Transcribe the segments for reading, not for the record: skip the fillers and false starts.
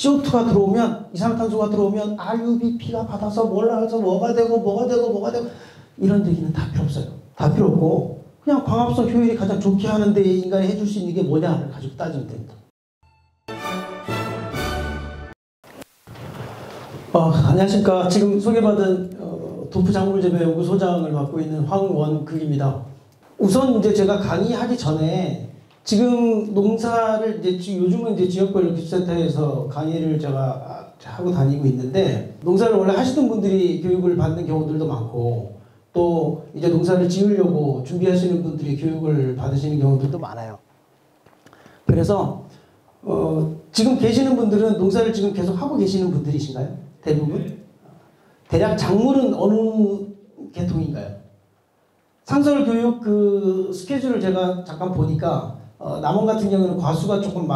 CO2가 들어오면, 이산화탄소가 들어오면 RUBP가 받아서 올라가서 뭐가 되고 이런 얘기는 다 필요 없어요. 다 필요 없고 그냥 광합성 효율이 가장 좋게 하는데 인간이 해줄 수 있는 게 뭐냐를 가지고 따지면 됩니다. 안녕하십니까. 지금 소개받은 도프작물재배연구소장을 맡고 있는 황원극입니다. 우선 이제 제가 강의하기 전에 지금 농사를 요즘은 지역별 기술센터에서 강의를 제가 하고 다니고 있는데, 농사를 원래 하시던 분들이 교육을 받는 경우들도 많고, 또 이제 농사를 지으려고 준비하시는 분들이 교육을 받으시는 경우들도 많아요. 그래서 지금 계시는 분들은 농사를 지금 계속 하고 계시는 분들이신가요? 대부분? 대략 작물은 어느 계통인가요? 상설교육 그 스케줄을 제가 잠깐 보니까 남원 같은 경우는 과수가 조금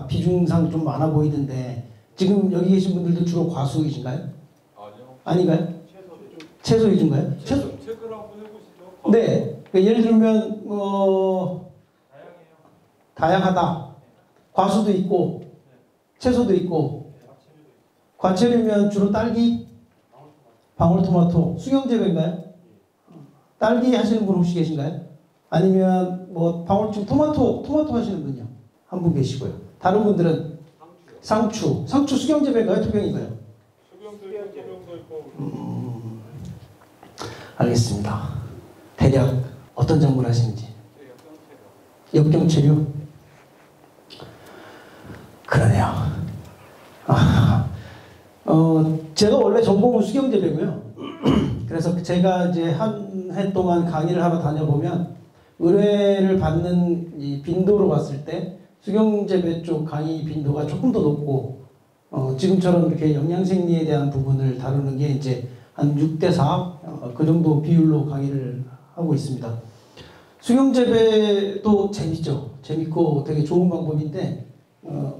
비중상 좀 많아 보이던데, 지금 여기 계신 분들도 주로 과수이신가요? 아니요. 아닌가요? 채소 위주인가요? 채소를 한번 해보시죠. 네. 예를 들면 다양하다. 과수도 있고 채소도 있고. 과채류면 주로 딸기, 방울토마토, 수경재배인가요? 딸기 하시는 분 혹시 계신가요? 아니면 방울토, 토마토 하시는 분요? 한 분 계시고요. 다른 분들은 상추 수경재배인가요? 토경인가요? 수경도 있고. 알겠습니다. 대략 어떤 작물 하시는지. 역경채류. 그러네요. 제가 원래 전공은 수경재배고요. 그래서 제가 이제 한 해 동안 강의를 하러 다녀보면 의뢰를 받는 이 빈도로 봤을 때 수경재배 쪽 강의 빈도가 조금 더 높고, 지금처럼 이렇게 영양생리에 대한 부분을 다루는 게 이제 한 6대4 그 정도 비율로 강의를 하고 있습니다. 수경재배도 재밌죠. 재밌고 되게 좋은 방법인데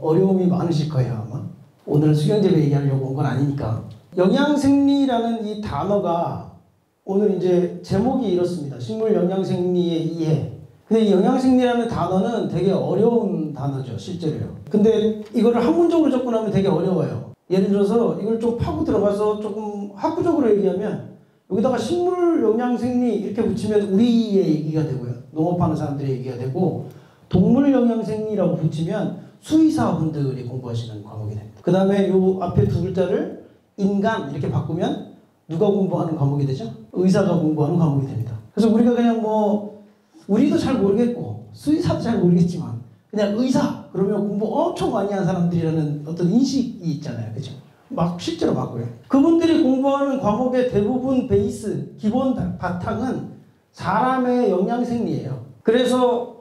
어려움이 많으실 거예요, 아마. 오늘 수경재배 얘기하려고 온 건 아니니까. 영양생리라는 이 단어가 오늘 이제 제목이 이렇습니다. 식물 영양생리의 이해. 근데 이 영양생리라는 단어는 되게 어려운 단어죠, 실제로요. 근데 이거를 학문적으로 접근하면 되게 어려워요. 예를 들어서 이걸 좀 파고 들어가서 조금 학구적으로 얘기하면, 여기다가 식물 영양생리 이렇게 붙이면 우리의 얘기가 되고요. 농업하는 사람들의 얘기가 되고, 동물 영양생리라고 붙이면 수의사분들이 공부하시는 과목이 됩니다. 그 다음에 요 앞에 두 글자를 인간 이렇게 바꾸면 누가 공부하는 과목이 되죠? 의사가 공부하는 과목이 됩니다. 그래서 우리가 그냥 우리도 잘 모르겠고 수의사도 잘 모르겠지만 그냥 의사 그러면 공부 엄청 많이 한 사람들이라는 어떤 인식이 있잖아요. 그죠? 막 실제로 맞고요. 그분들이 공부하는 과목의 대부분 베이스, 기본 바탕은 사람의 영양생리예요. 그래서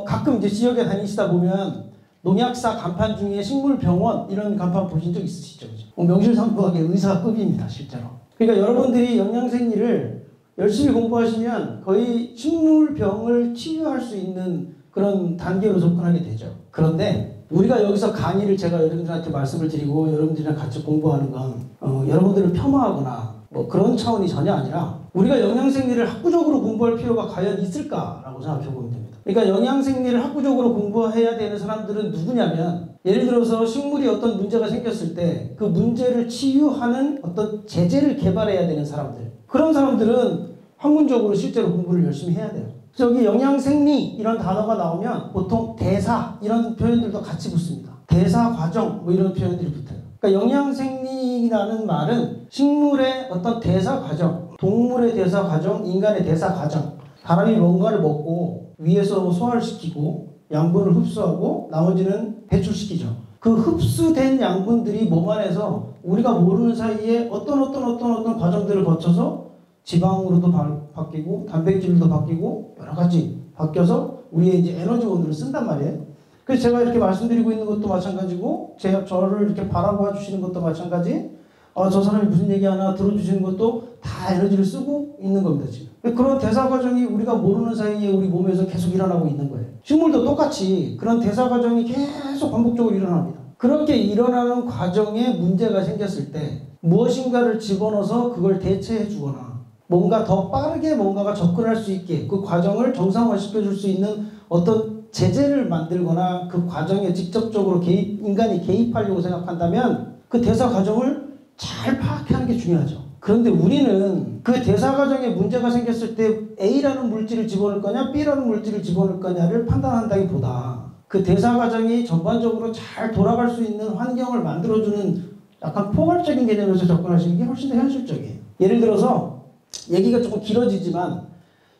가끔 이제 지역에 다니시다 보면 농약사 간판 중에 식물병원 이런 간판 보신 적 있으시죠? 명실상부하게 의사급입니다, 실제로. 그러니까 여러분들이 영양생리를 열심히 공부하시면 거의 식물병을 치유할 수 있는 그런 단계로 접근하게 되죠. 그런데 우리가 여기서 강의를 제가 여러분들한테 말씀을 드리고 여러분들이랑 같이 공부하는 건 여러분들을 폄하하거나 그런 차원이 전혀 아니라, 우리가 영양생리를 학구적으로 공부할 필요가 과연 있을까라고 생각해 보면 됩니다. 그러니까 영양생리를 학구적으로 공부해야 되는 사람들은 누구냐면, 예를 들어서 식물이 어떤 문제가 생겼을 때 그 문제를 치유하는 어떤 제재를 개발해야 되는 사람들, 그런 사람들은 학문적으로 실제로 공부를 열심히 해야 돼요. 여기 영양생리 이런 단어가 나오면 보통 대사 이런 표현들도 같이 붙습니다. 대사 과정 이런 표현들이 붙어요. 그러니까 영양생리라는 말은 식물의 어떤 대사 과정, 동물의 대사 과정, 인간의 대사 과정. 사람이 뭔가를 먹고 위에서 소화를 시키고 양분을 흡수하고 나머지는 배출시키죠. 그 흡수된 양분들이 몸 안에서 우리가 모르는 사이에 어떤 과정들을 거쳐서 지방으로도 바뀌고 단백질도 바뀌고 여러 가지 바뀌어서 우리의 이제 에너지원으로 쓴단 말이에요. 그래서 제가 이렇게 말씀드리고 있는 것도 마찬가지고, 저를 이렇게 바라봐 주시는 것도 마찬가지, 저 사람이 무슨 얘기하나 들어주시는 것도 다 에너지를 쓰고 있는 겁니다, 지금. 그런 대사 과정이 우리가 모르는 사이에 우리 몸에서 계속 일어나고 있는 거예요. 식물도 똑같이 그런 대사 과정이 계속 반복적으로 일어납니다. 그렇게 일어나는 과정에 문제가 생겼을 때 무엇인가를 집어넣어서 그걸 대체해 주거나, 뭔가 더 빠르게 뭔가가 접근할 수 있게 그 과정을 정상화시켜 줄 수 있는 어떤 제재를 만들거나 그 과정에 직접적으로 인간이 개입하려고 생각한다면 그 대사 과정을 잘 파악하는 게 중요하죠. 그런데 우리는 그 대사 과정에 문제가 생겼을 때 A라는 물질을 집어넣을 거냐 B라는 물질을 집어넣을 거냐를 판단한다기보다 그 대사 과정이 전반적으로 잘 돌아갈 수 있는 환경을 만들어주는 약간 포괄적인 개념에서 접근하시는 게 훨씬 더 현실적이에요. 예를 들어서 얘기가 조금 길어지지만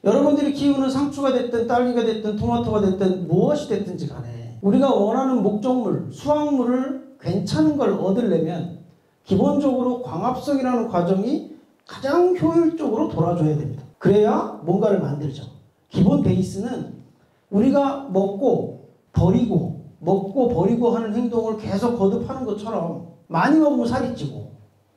여러분들이 키우는 상추가 됐든 딸기가 됐든 토마토가 됐든 무엇이 됐든지 간에 우리가 원하는 목적물, 수확물을 괜찮은 걸 얻으려면 기본적으로 광합성이라는 과정이 가장 효율적으로 돌아줘야 됩니다. 그래야 뭔가를 만들죠. 기본 베이스는 우리가 먹고 버리고 하는 행동을 계속 거듭하는 것처럼 많이 먹으면 살이 찌고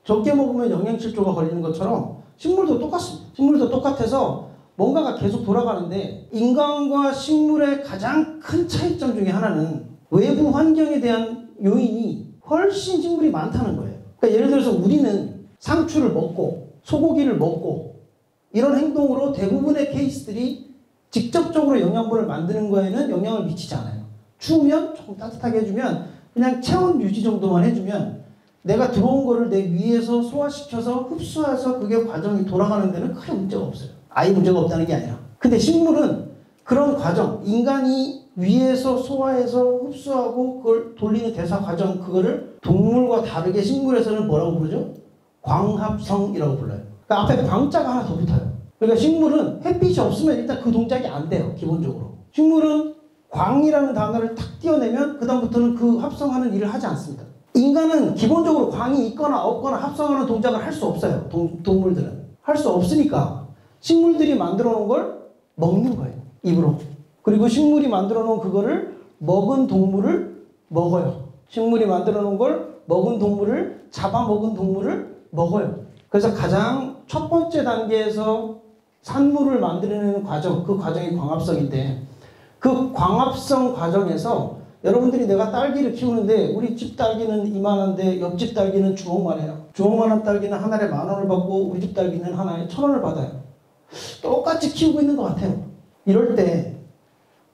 적게 먹으면 영양실조가 걸리는 것처럼 식물도 똑같습니다. 식물도 똑같아서 뭔가가 계속 돌아가는데 인간과 식물의 가장 큰 차이점 중에 하나는 외부 환경에 대한 요인이 훨씬 식물이 많다는 거예요. 그러니까 예를 들어서 우리는 상추를 먹고 소고기를 먹고 이런 행동으로 대부분의 케이스들이 직접적으로 영양분을 만드는 거에는 영향을 미치지 않아요. 추우면 조금 따뜻하게 해주면 그냥 체온 유지 정도만 해주면 내가 들어온 거를 내 위에서 소화시켜서 흡수해서 그게 과정이 돌아가는 데는 크게 문제가 없어요. 아예 문제가 없다는 게 아니라. 근데 식물은 그런 과정, 인간이 위에서 소화해서 흡수하고 그걸 돌리는 대사 과정, 그거를 동물과 다르게 식물에서는 뭐라고 부르죠? 광합성이라고 불러요. 그러니까 앞에 광자가 하나 더 붙어요. 그러니까 식물은 햇빛이 없으면 일단 그 동작이 안 돼요. 기본적으로. 식물은 광이라는 단어를 탁 띄어내면 그 다음부터는 그 합성하는 일을 하지 않습니다. 인간은 기본적으로 광이 있거나 없거나 합성하는 동작을 할 수 없어요. 동물들은. 할 수 없으니까 식물들이 만들어 놓은 걸 먹는 거예요. 입으로. 그리고 식물이 만들어 놓은 그거를 먹은 동물을 먹어요. 식물이 만들어 놓은 걸 먹은 동물을 잡아먹은 동물을 먹어요. 그래서 가장 첫 번째 단계에서 산물을 만들어내는 과정, 그 과정이 광합성인데 그 광합성 과정에서 여러분들이 내가 딸기를 키우는데 우리 집 딸기는 이만한데 옆집 딸기는 주먹만 해요. 주먹만한 딸기는 한 알에 10,000원을 받고 우리 집 딸기는 한 알에 1,000원을 받아요. 똑같이 키우고 있는 것 같아요. 이럴 때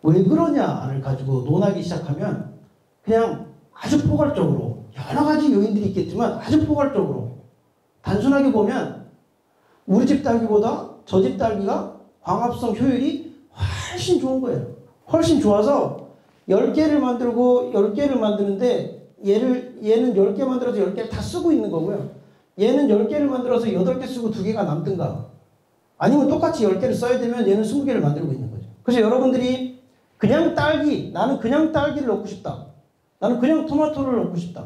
왜 그러냐를 가지고 논하기 시작하면 그냥 아주 포괄적으로 여러 가지 요인들이 있겠지만 아주 포괄적으로 단순하게 보면 우리 집 딸기보다 저 집 딸기가 광합성 효율이 훨씬 좋은 거예요. 훨씬 좋아서 10개를 만들고 10개를 만드는데 얘는 10개 만들어서 10개를 다 쓰고 있는 거고요. 얘는 10개를 만들어서 8개 쓰고 2개가 남든가 아니면 똑같이 10개를 써야 되면 얘는 20개를 만들고 있는 거죠. 그래서 여러분들이 그냥 딸기, 나는 그냥 딸기를 넣고 싶다. 나는 그냥 토마토를 넣고 싶다.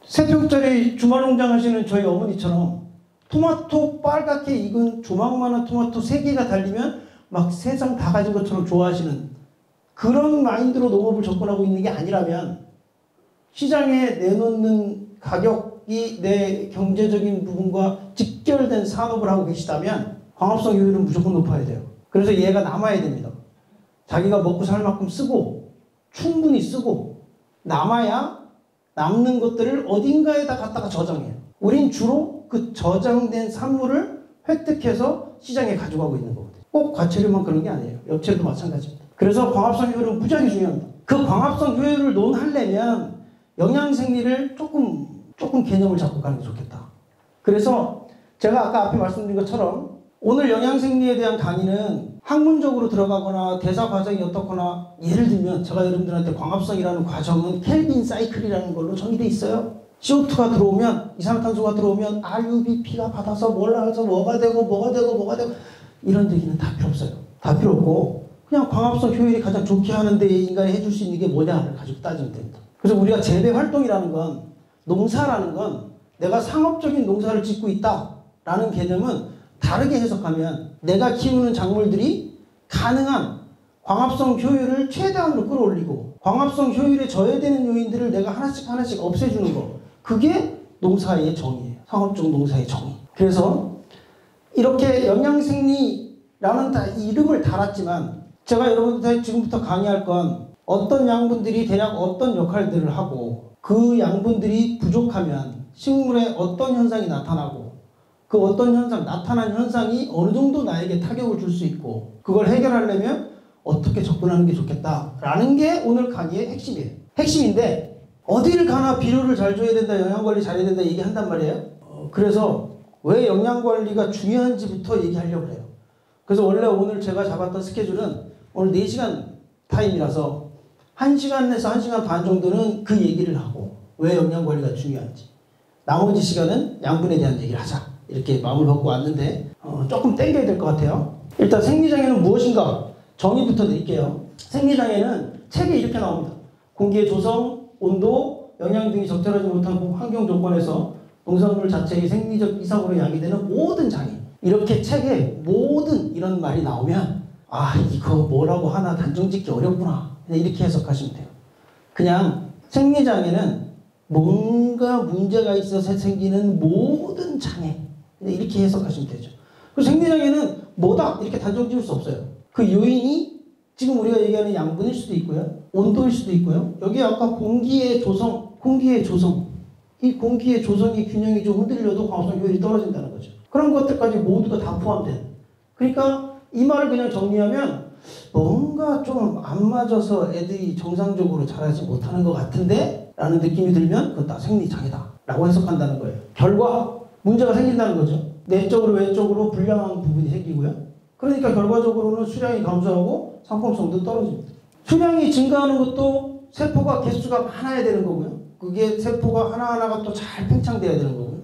3평짜리 주말농장 하시는 저희 어머니처럼 토마토 빨갛게 익은 조망만한 토마토 3개가 달리면 막 세상 다 가진 것처럼 좋아하시는 그런 마인드로 농업을 접근하고 있는 게 아니라면 시장에 내놓는 가격이 내 경제적인 부분과 직결된 산업을 하고 계시다면 광합성 효율은 무조건 높아야 돼요. 그래서 얘가 남아야 됩니다. 자기가 먹고 살 만큼 쓰고 충분히 쓰고 남아야 남는 것들을 어딘가에다 갖다가 저장해요. 우린 주로 그 저장된 산물을 획득해서 시장에 가져가고 있는 거거든요. 꼭 과체류만 그런 게 아니에요. 엽채도 마찬가지입니다. 그래서 광합성 효율은 무지하게 중요합니다. 그 광합성 효율을 논하려면 영양생리를 조금 개념을 잡고 가는 게 좋겠다. 그래서 제가 아까 앞에 말씀드린 것처럼 오늘 영양생리에 대한 강의는 학문적으로 들어가거나 대사 과정이 어떻거나 예를 들면 제가 여러분들한테 광합성이라는 과정은 켈빈 사이클이라는 걸로 정의되어 있어요. CO2가 들어오면 이산화탄소가 들어오면 RUBP가 받아서 몰라서 뭐가 되고 이런 얘기는 다 필요 없어요. 다 필요 없고 그냥 광합성 효율이 가장 좋게 하는데 인간이 해줄 수 있는 게 뭐냐를 가지고 따지면 됩니다. 그래서 우리가 재배 활동이라는 건 농사라는 건 내가 상업적인 농사를 짓고 있다라는 개념은 다르게 해석하면 내가 키우는 작물들이 가능한 광합성 효율을 최대한으로 끌어올리고 광합성 효율에 저해되는 요인들을 내가 하나씩 없애주는 거 그게 농사의 정의예요. 상업적 농사의 정의. 그래서 이렇게 영양생리라는 이름을 달았지만 제가 여러분들한테 지금부터 강의할 건 어떤 양분들이 대략 어떤 역할들을 하고 그 양분들이 부족하면 식물에 어떤 현상이 나타나고 그 어떤 현상, 나타난 현상이 어느 정도 나에게 타격을 줄 수 있고 그걸 해결하려면 어떻게 접근하는 게 좋겠다라는 게 오늘 강의의 핵심이에요. 핵심인데 어디를 가나 비료를 잘 줘야 된다, 영양관리 잘해야 된다 얘기한단 말이에요. 그래서 왜 영양관리가 중요한지부터 얘기하려고 해요. 그래서 원래 오늘 제가 잡았던 스케줄은 오늘 4시간 타임이라서 1시간에서 1시간 반 정도는 그 얘기를 하고 왜 영양관리가 중요한지, 나머지 시간은 양분에 대한 얘기를 하자 이렇게 마음을 먹고 왔는데 조금 땡겨야 될 것 같아요. 일단 생리장애는 무엇인가 정의부터 드릴게요. 생리장애는 책에 이렇게 나옵니다. 공기의 조성, 온도, 영양 등이 적절하지 못한 환경 조건에서 농산물 자체의 생리적 이상으로 야기되는 모든 장애, 이렇게 책에 모든 이런 말이 나오면 아 이거 뭐라고 하나 단정짓기 어렵구나 그냥 이렇게 해석하시면 돼요. 그냥 생리장애는 뭔가 문제가 있어서 생기는 모든 장애, 그냥 이렇게 해석하시면 되죠. 그리고 생리장애는 뭐다 이렇게 단정 지을 수 없어요. 그 요인이 지금 우리가 얘기하는 양분일 수도 있고요, 온도일 수도 있고요. 여기 아까 공기의 조성, 이 공기의 조성이 균형이 좀 흔들려도 광합성 효율이 떨어진다는 거죠. 그런 것들까지 모두가 다 포함된. 그러니까 이 말을 그냥 정리하면 뭔가 좀 안 맞아서 애들이 정상적으로 자라지 못하는 것 같은데 라는 느낌이 들면 그건 다 생리장애다 라고 해석한다는 거예요. 결과 문제가 생긴다는 거죠. 내적으로 외적으로 불량한 부분이 생기고요. 그러니까 결과적으로는 수량이 감소하고 상품성도 떨어집니다. 수량이 증가하는 것도 세포가 개수가 많아야 되는 거고요. 그게 세포가 하나하나가 또 잘 팽창돼야 되는 거고요.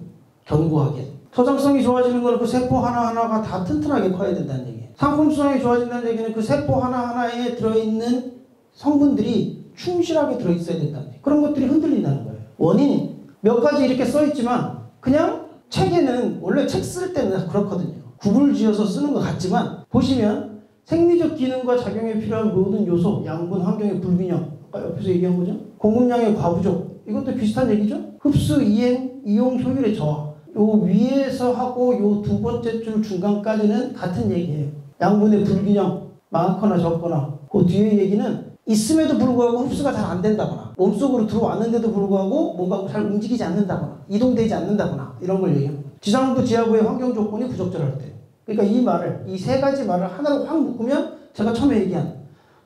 견고하게. 저장성이 좋아지는 거는 그 세포 하나하나가 다 튼튼하게 커야 된다는 얘기예요. 상품성이 좋아진다는 얘기는 그 세포 하나하나에 들어있는 성분들이 충실하게 들어있어야 된다는 얘기예요. 그런 것들이 흔들린다는 거예요. 원인 몇 가지 이렇게 써있지만 그냥 책에는 원래 책 쓸 때는 그렇거든요. 굽을 지어서 쓰는 것 같지만 보시면 생리적 기능과 작용에 필요한 모든 요소, 양분, 환경의 불균형, 아까 옆에서 얘기한 거죠. 공급량의 과부족, 이것도 비슷한 얘기죠. 흡수, 이행, 이용 효율의 저하. 요 위에서 하고 요 두 번째 줄 중간까지는 같은 얘기예요. 양분의 불균형, 많거나 적거나. 그 뒤에 얘기는 있음에도 불구하고 흡수가 잘 안 된다거나, 몸속으로 들어왔는데도 불구하고 뭔가 잘 움직이지 않는다거나, 이동되지 않는다거나, 이런 걸 얘기합니다. 지상부, 지하부의 환경 조건이 부적절할 때. 그러니까 이 말을, 이 세 가지 말을 하나로 확 묶으면 제가 처음에 얘기한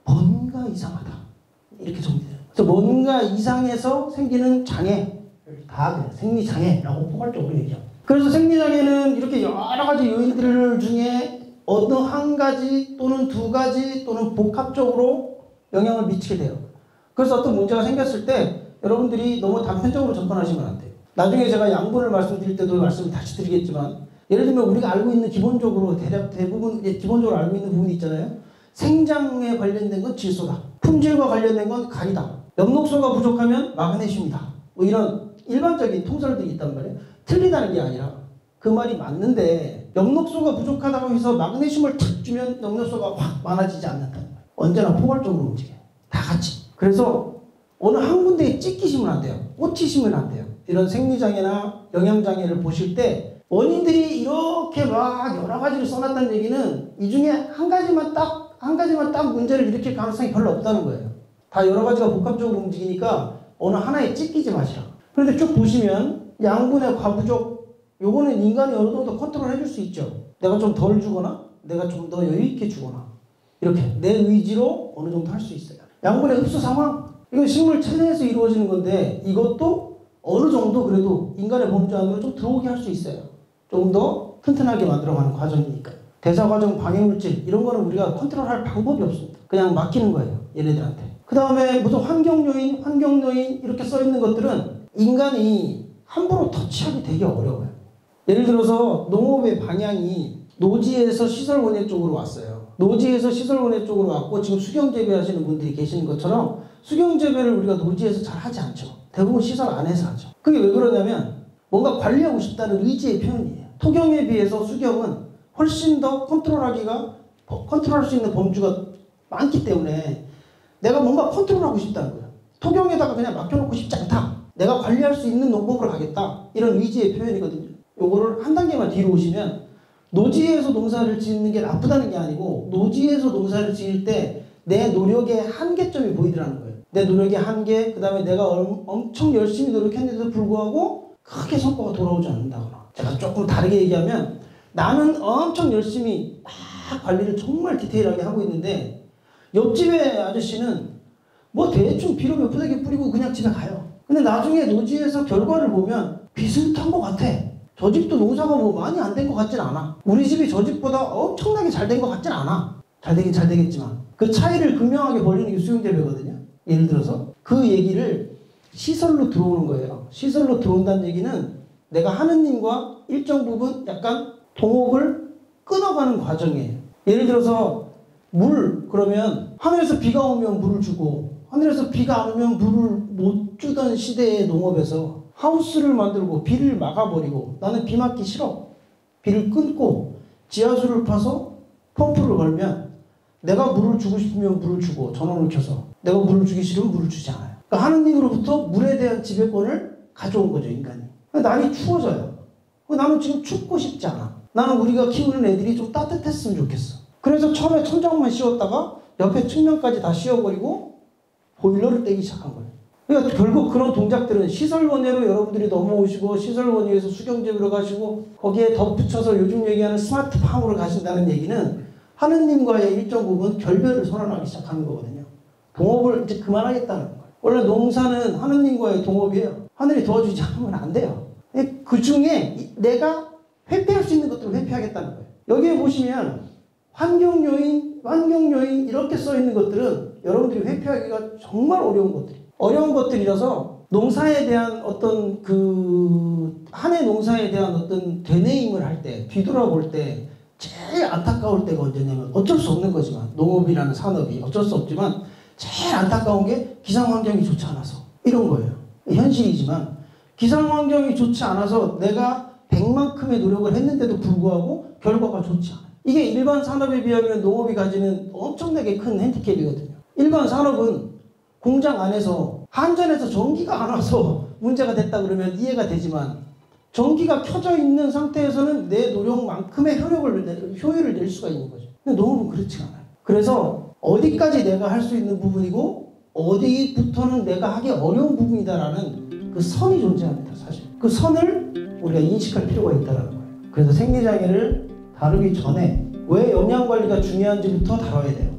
뭔가 이상하다 이렇게 정리돼요. 그래서 뭔가 이상해서 생기는 장애를 다 그냥 생리장애라고 포괄적으로 얘기합니다. 그래서 생리장애는 이렇게 여러 가지 요인들 중에 어느 한 가지 또는 두 가지 또는 복합적으로 영향을 미치게 돼요. 그래서 어떤 문제가 생겼을 때 여러분들이 너무 단편적으로 접근하시면 안 돼요. 나중에 제가 양분을 말씀드릴 때도 말씀을 다시 드리겠지만, 예를 들면 우리가 알고 있는 기본적으로 대부분 기본적으로 알고 있는 부분이 있잖아요. 생장에 관련된 건 질소다. 품질과 관련된 건 가리다. 엽록소가 부족하면 마그네슘이다. 뭐 이런 일반적인 통설들이 있단 말이에요. 틀리다는 게 아니라 그 말이 맞는데 엽록소가 부족하다고 해서 마그네슘을 탁 주면 엽록소가 확 많아지지 않는다는 거예요. 언제나 포괄적으로 움직여요. 다 같이. 그래서 어느 한 군데에 찢기시면 안 돼요. 꽂히시면 안 돼요. 이런 생리장애나 영양장애를 보실 때 원인들이 이렇게 막 여러 가지를 써놨다는 얘기는 이 중에 한 가지만 딱 문제를 일으킬 가능성이 별로 없다는 거예요. 다 여러 가지가 복합적으로 움직이니까 어느 하나에 찢기지 마시라. 그런데 쭉 보시면 양분의 과부족, 요거는 인간이 어느 정도 컨트롤 해줄 수 있죠. 내가 좀 덜 주거나 내가 좀 더 여유 있게 주거나 이렇게 내 의지로 어느 정도 할 수 있어요. 양분의 흡수 상황, 이건 식물 체내에서 이루어지는 건데 이것도 어느 정도 그래도 인간의 범주 안으로 좀 들어오게 할 수 있어요. 조금 더 튼튼하게 만들어가는 과정이니까. 대사과정, 방해물질 이런 거는 우리가 컨트롤할 방법이 없습니다. 그냥 맡기는 거예요, 얘네들한테. 그 다음에 무슨 환경요인 이렇게 써있는 것들은 인간이 함부로 터치하기 되게 어려워요. 예를 들어서 농업의 방향이 노지에서 시설원예 쪽으로 왔어요. 노지에서 시설원예 쪽으로 왔고 지금 수경재배 하시는 분들이 계시는 것처럼 수경재배를 우리가 노지에서 잘 하지 않죠. 대부분 시설 안에서 하죠. 그게 왜 그러냐면 뭔가 관리하고 싶다는 의지의 표현이에요. 토경에 비해서 수경은 훨씬 더 컨트롤할 수 있는 범주가 많기 때문에 내가 뭔가 컨트롤하고 싶다는 거예요. 토경에다가 그냥 맡겨놓고 싶지 않다. 내가 관리할 수 있는 농법으로 가겠다. 이런 의지의 표현이거든요. 요거를 한 단계만 뒤로 오시면 노지에서 농사를 짓는 게 나쁘다는 게 아니고 노지에서 농사를 지을 때 내 노력의 한계점이 보이더라는 거예요. 내 노력의 한계, 그 다음에 내가 엄청 열심히 노력했는데도 불구하고 크게 성과가 돌아오지 않는다거나, 제가 조금 다르게 얘기하면 나는 엄청 열심히 막 관리를 정말 디테일하게 하고 있는데 옆집에 아저씨는 뭐 대충 비료 몇 푸대기 뿌리고 그냥 집에 가요. 근데 나중에 노지에서 결과를 보면 비슷한 것 같아. 저 집도 농사가 뭐 많이 안 된 것 같진 않아. 우리 집이 저 집보다 엄청나게 잘 된 것 같진 않아. 잘 되긴 잘 되겠지만 그 차이를 극명하게 벌리는 게 수용재배거든요. 예를 들어서 그 얘기를 시설로 들어오는 거예요. 시설로 들어온다는 얘기는 내가 하느님과 일정 부분 약간 동업을 끊어가는 과정이에요. 예를 들어서 물 그러면 하늘에서 비가 오면 물을 주고 하늘에서 비가 안 오면 물을 못 주던 시대의 농업에서 하우스를 만들고 비를 막아버리고 나는 비 맞기 싫어. 비를 끊고 지하수를 파서 펌프를 걸면 내가 물을 주고 싶으면 물을 주고 전원을 켜서 내가 물을 주기 싫으면 물을 주지 않아요. 그러니까 하느님으로부터 물에 대한 지배권을 가져온 거죠, 인간이. 날이 추워져요. 나는 지금 춥고 싶지 않아. 나는 우리가 키우는 애들이 좀 따뜻했으면 좋겠어. 그래서 처음에 천장만 씌웠다가 옆에 측면까지 다 씌워버리고 보일러를 떼기 시작한 거예요. 그러니까 결국 그런 동작들은 시설원예로 여러분들이 넘어오시고 시설원예에서 수경재배로 가시고 거기에 덧붙여서 요즘 얘기하는 스마트팜으로 가신다는 얘기는 하느님과의 일정 부분 결별을 선언하기 시작하는 거거든요. 동업을 이제 그만하겠다는 거예요. 원래 농사는 하느님과의 동업이에요. 하늘이 도와주지 않으면 안 돼요. 그 중에 내가 회피할 수 있는 것들을 회피하겠다는 거예요. 여기에 보시면 환경요인 이렇게 써 있는 것들은 여러분들이 회피하기가 정말 어려운 것들이에요. 어려운 것들이라서 농사에 대한 어떤 한 해 농사에 대한 어떤 되뇌임을 할 때, 뒤돌아볼 때 제일 안타까울 때가 언제냐면 어쩔 수 없는 거지만 농업이라는 산업이 어쩔 수 없지만 제일 안타까운 게 기상환경이 좋지 않아서 이런 거예요. 현실이지만 기상환경이 좋지 않아서 내가 100만큼의 노력을 했는데도 불구하고 결과가 좋지 않아요. 이게 일반 산업에 비하면 농업이 가지는 엄청나게 큰 핸디캡이거든요. 일반 산업은 공장 안에서 한전에서 전기가 안 와서 문제가 됐다 그러면 이해가 되지만 전기가 켜져 있는 상태에서는 내 노력만큼의 효율을 낼 수가 있는 거죠. 근데 농업은 그렇지 않아요. 그래서 어디까지 내가 할 수 있는 부분이고 어디부터는 내가 하기 어려운 부분이다라는 그 선이 존재합니다. 사실 그 선을 우리가 인식할 필요가 있다는 거예요. 그래서 생리장애를 다루기 전에 왜 영양관리가 중요한지부터 다뤄야 돼요.